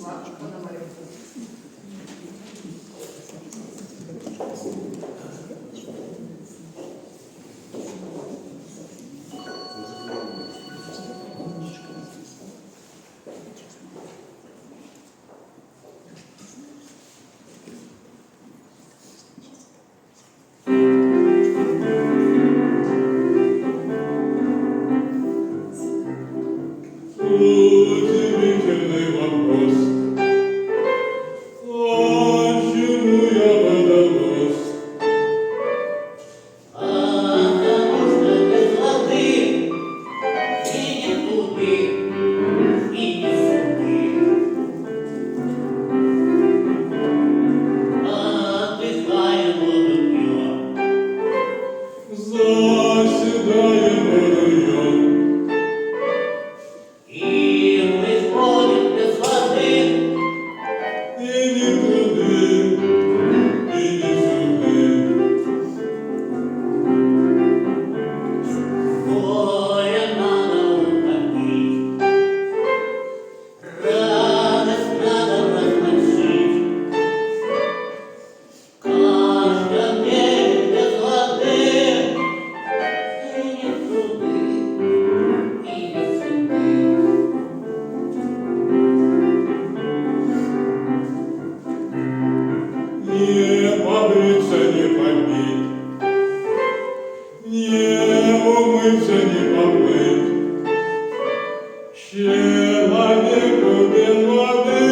смак Пономарьов. Удивительный вопрос. Почему я водонос? Потому что без воды и не туды, и не сюды. Отдыхаем, воду пьем. Заседаем водоем. И мы ходим без воды, И не туды, и не сюды. горе надо утопить, радость надо размочить. В каждом деле без воды и не туды, и не сюды. Не побриться, не побить, не умыться, не помыть. Человеку без воды